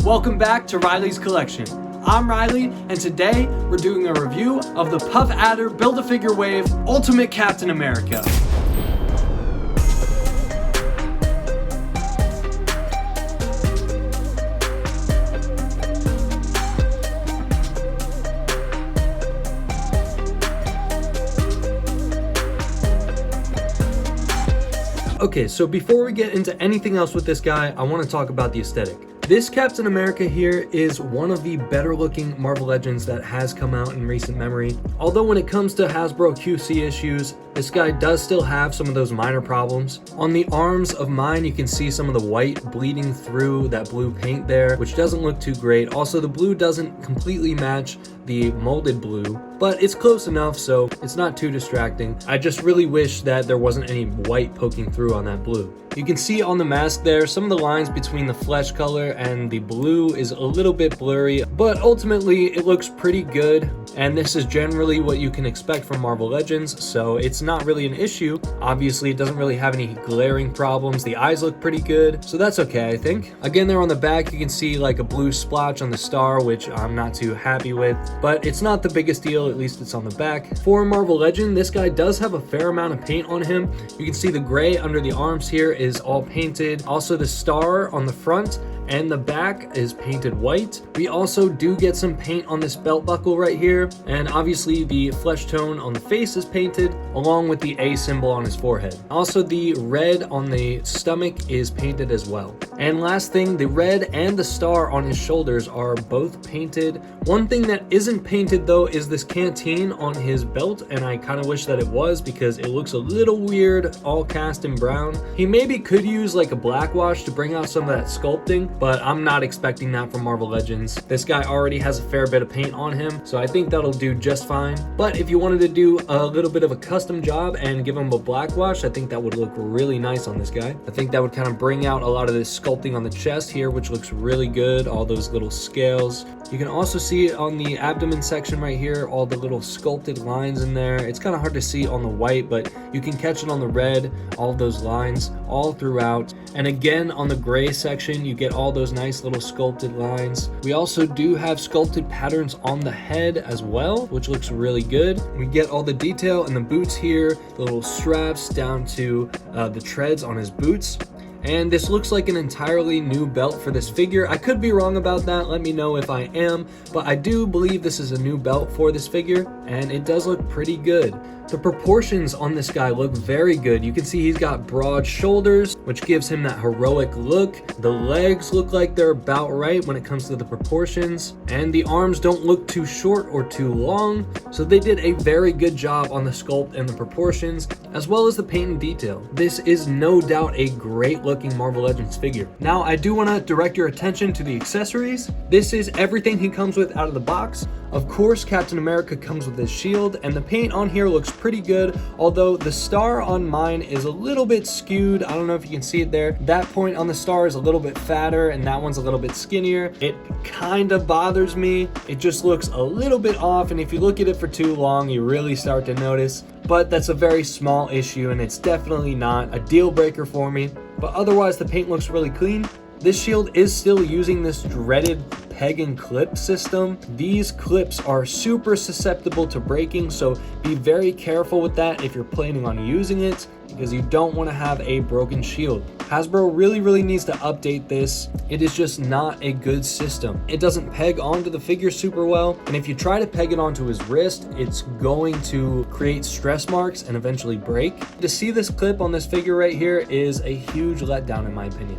Welcome back to Riley's Collection. I'm Riley, and today we're doing a review of the Puff Adder Build-A-Figure Wave Ultimate Captain America. Okay, so before we get into anything else with this guy, I want to talk about the aesthetic. This Captain America here is one of the better looking Marvel Legends that has come out in recent memory. Although when it comes to Hasbro QC issues, this guy does still have some of those minor problems. On the arms of mine, you can see some of the white bleeding through that blue paint there, which doesn't look too great. Also, the blue doesn't completely match the molded blue, but it's close enough, so it's not too distracting. I just really wish that there wasn't any white poking through on that blue. You can see on the mask there, some of the lines between the flesh color and the blue is a little bit blurry, but ultimately it looks pretty good. And this is generally what you can expect from Marvel Legends, so it's not really an issue. Obviously, it doesn't really have any glaring problems. The eyes look pretty good, so that's okay, I think. Again, there on the back, you can see like a blue splotch on the star, which I'm not too happy with, but it's not the biggest deal, at least it's on the back. For Marvel Legend, this guy does have a fair amount of paint on him. You can see the gray under the arms here is all painted. Also, the star on the front and the back is painted white. We also do get some paint on this belt buckle right here, and obviously the flesh tone on the face is painted along with the A symbol on his forehead. Also, the red on the stomach is painted as well. And last thing, the red and the star on his shoulders are both painted. One thing that isn't painted though is this canteen on his belt, and I kind of wish that it was because it looks a little weird all cast in brown. He maybe could use like a black wash to bring out some of that sculpting, but I'm not expecting that from Marvel Legends. This guy already has a fair bit of paint on him, so I think that'll do just fine. But if you wanted to do a little bit of a custom job and give him a black wash, I think that would look really nice on this guy. I think that would kind of bring out a lot of this sculpting on the chest here, which looks really good, all those little scales. You can also see on the abdomen section right here, all the little sculpted lines in there. It's kind of hard to see on the white, but you can catch it on the red, all of those lines all throughout. And again, on the gray section, you get all those nice little sculpted lines. We also do have sculpted patterns on the head as well, which looks really good. We get all the detail in the boots here, the little straps down to the treads on his boots. And this looks like an entirely new belt for this figure. I could be wrong about that, let me know if I am, but I do believe this is a new belt for this figure, and it does look pretty good. The proportions on this guy look very good. You can see he's got broad shoulders, which gives him that heroic look. The legs look like they're about right when it comes to the proportions, and the arms don't look too short or too long. So they did a very good job on the sculpt and the proportions, as well as the paint and detail. This is no doubt a great looking Marvel Legends figure. Now, I do want to direct your attention to the accessories. This is everything he comes with out of the box. Of course, Captain America comes with his shield, and the paint on here looks pretty good, although the star on mine is a little bit skewed. I don't know if you can see it there. That point on the star is a little bit fatter, and that one's a little bit skinnier. It kind of bothers me. It just looks a little bit off, and if you look at it for too long, you really start to notice. But that's a very small issue, and it's definitely not a deal breaker for me. But otherwise, the paint looks really clean. This shield is still using this dreaded peg and clip system. These clips are super susceptible to breaking, so be very careful with that if you're planning on using it, because you don't want to have a broken shield. Hasbro really needs to update this. It is just not a good system. It doesn't peg onto the figure super well, and if you try to peg it onto his wrist, it's going to create stress marks and eventually break. To see this clip on this figure right here is a huge letdown in my opinion.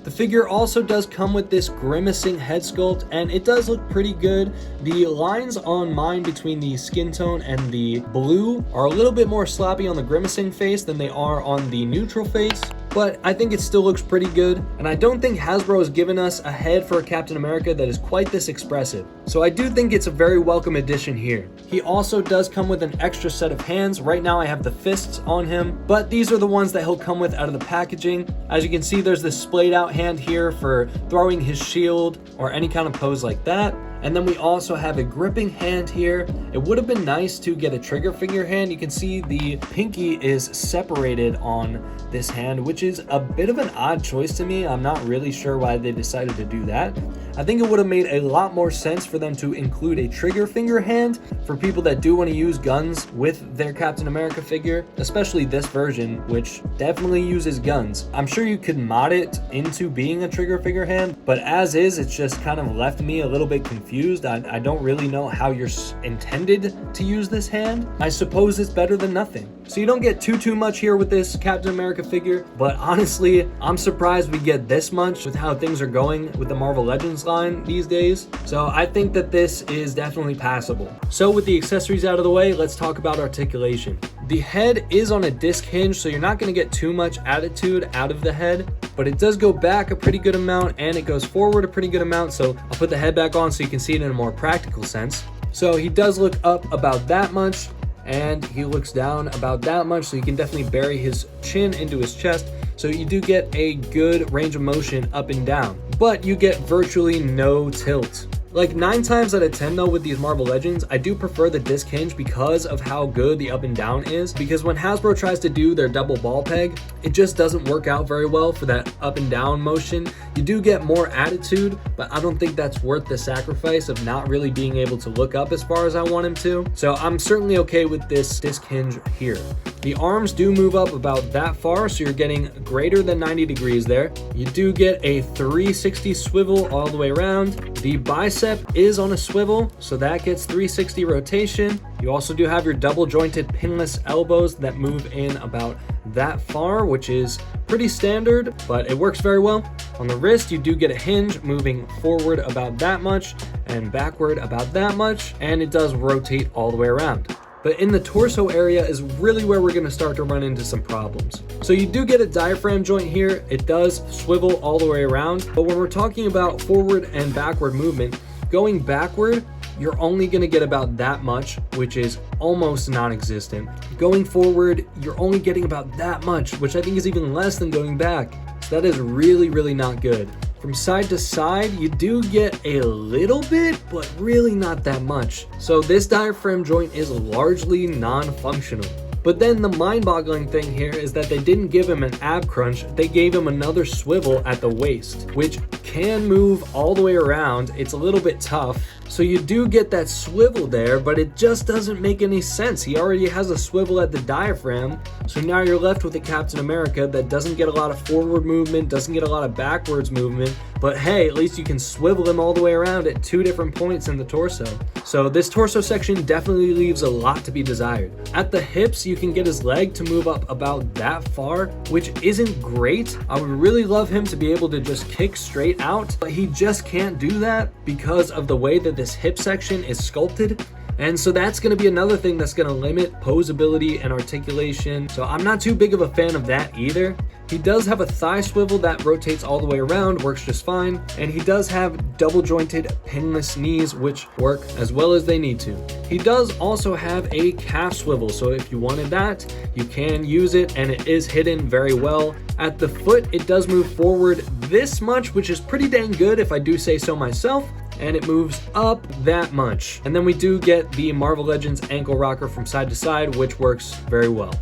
The figure also does come with this grimacing head sculpt, and it does look pretty good. The lines on mine between the skin tone and the blue are a little bit more sloppy on the grimacing face than they are on the neutral face, but I think it still looks pretty good, and I don't think Hasbro has given us a head for a Captain America that is quite this expressive. So I do think it's a very welcome addition here. He also does come with an extra set of hands. Right now I have the fists on him, but these are the ones that he'll come with out of the packaging. As you can see, there's this splayed out hand here for throwing his shield or any kind of pose like that. And then we also have a gripping hand here. It would have been nice to get a trigger finger hand. You can see the pinky is separated on this hand, which is a bit of an odd choice to me. I'm not really sure why they decided to do that. I think it would have made a lot more sense for them to include a trigger finger hand for people that do want to use guns with their Captain America figure, especially this version, which definitely uses guns. I'm sure you could mod it into being a trigger finger hand, but as is, it's just kind of left me a little bit confused. I don't really know how you're intended to use this hand. I suppose it's better than nothing. So you don't get too much here with this Captain America figure, but honestly, I'm surprised we get this much with how things are going with the Marvel Legends line these days. So I think that this is definitely passable. So with the accessories out of the way, let's talk about articulation. The head is on a disc hinge, so you're not going to get too much attitude out of the head, but it does go back a pretty good amount and it goes forward a pretty good amount. So I'll put the head back on so you can see it in a more practical sense. So he does look up about that much, and he looks down about that much, so you can definitely bury his chin into his chest. So you do get a good range of motion up and down, but you get virtually no tilt. Like 9 times out of 10 though with these Marvel Legends, I do prefer the disc hinge because of how good the up and down is. Because when Hasbro tries to do their double ball peg, it just doesn't work out very well for that up and down motion. You do get more attitude, but I don't think that's worth the sacrifice of not really being able to look up as far as I want him to. So I'm certainly okay with this disc hinge here. The arms do move up about that far, so you're getting greater than 90 degrees there. You do get a 360 swivel all the way around. The bicep is on a swivel, so that gets 360 rotation. You also do have your double jointed pinless elbows that move in about that far, which is pretty standard, but it works very well. On the wrist, you do get a hinge moving forward about that much and backward about that much, and it does rotate all the way around. But in the torso area is really where we're going to start to run into some problems. So you do get a diaphragm joint here. It does swivel all the way around. But when we're talking about forward and backward movement, going backward, you're only going to get about that much, which is almost non-existent. Going forward, you're only getting about that much, which I think is even less than going back. So that is really not good. From side to side, you do get a little bit, but really not that much. So this diaphragm joint is largely non-functional. But then the mind-boggling thing here is that they didn't give him an ab crunch, they gave him another swivel at the waist, which can move all the way around. It's a little bit tough. So you do get that swivel there, but it just doesn't make any sense. He already has a swivel at the diaphragm, so now you're left with a Captain America that doesn't get a lot of forward movement, doesn't get a lot of backwards movement, but hey, at least you can swivel him all the way around at 2 different points in the torso. So this torso section definitely leaves a lot to be desired. At the hips, you can get his leg to move up about that far, which isn't great. I would really love him to be able to just kick straight out, but he just can't do that because of the way that this hip section is sculpted. And so that's going to be another thing that's going to limit posability and articulation. So I'm not too big of a fan of that either. He does have a thigh swivel that rotates all the way around, works just fine. And he does have double jointed pinless knees, which work as well as they need to. He does also have a calf swivel. So if you wanted that, you can use it, and it is hidden very well. At the foot, it does move forward this much, which is pretty dang good if I do say so myself. And it moves up that much. And then we do get the Marvel Legends ankle rocker from side to side, which works very well.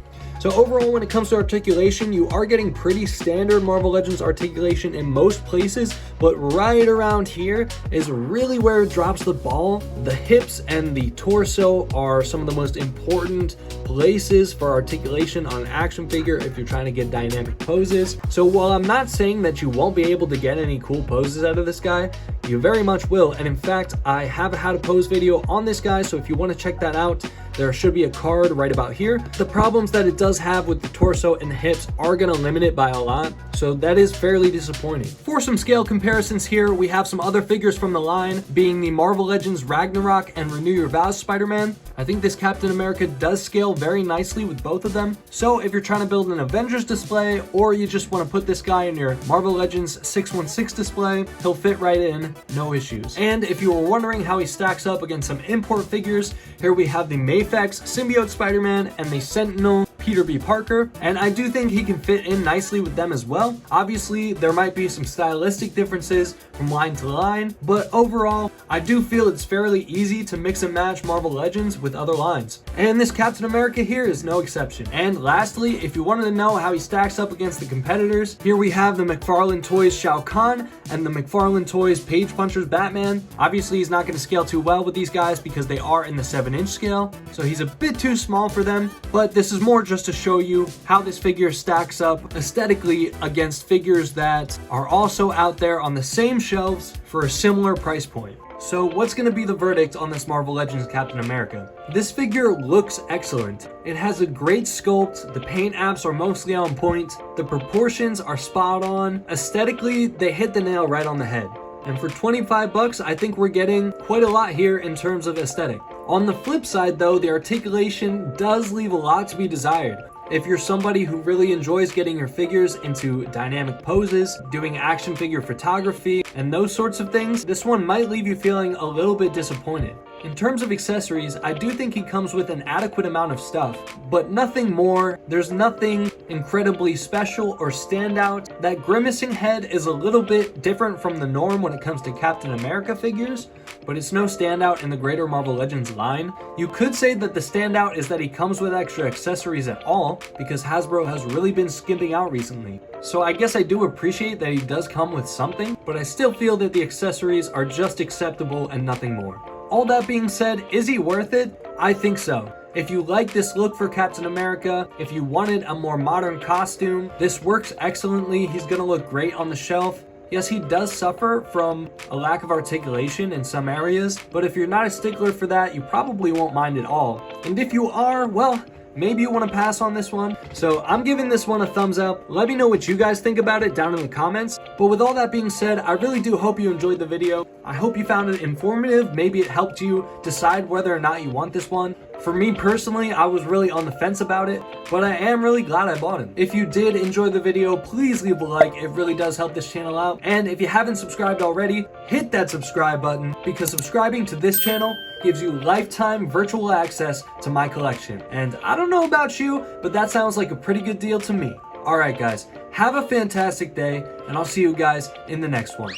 So overall, when it comes to articulation, you are getting pretty standard Marvel Legends articulation in most places, but right around here is really where it drops the ball. The hips and the torso are some of the most important places for articulation on an action figure if you're trying to get dynamic poses. So while I'm not saying that you won't be able to get any cool poses out of this guy, you very much will. And in fact, I have a how to pose video on this guy, so if you want to check that out, there should be a card right about here. The problems that it does have with the torso and the hips are going to limit it by a lot, so that is fairly disappointing. For some scale comparisons here, we have some other figures from the line, being the Marvel Legends Ragnarok and Renew Your Vows Spider-Man. I think this Captain America does scale very nicely with both of them. So if you're trying to build an Avengers display, or you just want to put this guy in your Marvel Legends 616 display, he'll fit right in, no issues. And if you were wondering how he stacks up against some import figures, here we have the Mayfax Symbiote Spider-Man and the Sentinel Peter B. Parker, and I do think he can fit in nicely with them as well. Obviously, there might be some stylistic differences from line to line, but overall, I do feel it's fairly easy to mix and match Marvel Legends with other lines. And this Captain America here is no exception. And lastly, if you wanted to know how he stacks up against the competitors, here we have the McFarlane Toys Shao Kahn and the McFarlane Toys Page Punchers Batman. Obviously, he's not going to scale too well with these guys because they are in the 7-inch scale, so he's a bit too small for them, but this is more just to show you how this figure stacks up aesthetically against figures that are also out there on the same shelves for a similar price point. So what's going to be the verdict on this Marvel Legends Captain America? This figure looks excellent. It has a great sculpt, the paint apps are mostly on point, the proportions are spot on, aesthetically they hit the nail right on the head. And for 25 bucks, I think we're getting quite a lot here in terms of aesthetic. On the flip side though, the articulation does leave a lot to be desired. If you're somebody who really enjoys getting your figures into dynamic poses, doing action figure photography, and those sorts of things, this one might leave you feeling a little bit disappointed. In terms of accessories, I do think he comes with an adequate amount of stuff, but nothing more. There's nothing incredibly special or standout. That grimacing head is a little bit different from the norm when it comes to Captain America figures, but it's no standout in the greater Marvel Legends line. You could say that the standout is that he comes with extra accessories at all, because Hasbro has really been skimping out recently. So I guess I do appreciate that he does come with something, but I still feel that the accessories are just acceptable and nothing more. All that being said, is he worth it? I think so. If you like this look for Captain America, if you wanted a more modern costume, this works excellently. He's gonna look great on the shelf. Yes, he does suffer from a lack of articulation in some areas, but if you're not a stickler for that, you probably won't mind at all. And if you are, well, maybe you want to pass on this one. So I'm giving this one a thumbs up. Let me know what you guys think about it down in the comments. But with all that being said, I really do hope you enjoyed the video. I hope you found it informative. Maybe it helped you decide whether or not you want this one. For me personally, I was really on the fence about it, but I am really glad I bought him. If you did enjoy the video, please leave a like. It really does help this channel out. And if you haven't subscribed already, hit that subscribe button, because subscribing to this channel gives you lifetime virtual access to my collection. And I don't know about you, but that sounds like a pretty good deal to me. Alright guys, have a fantastic day, and I'll see you guys in the next one.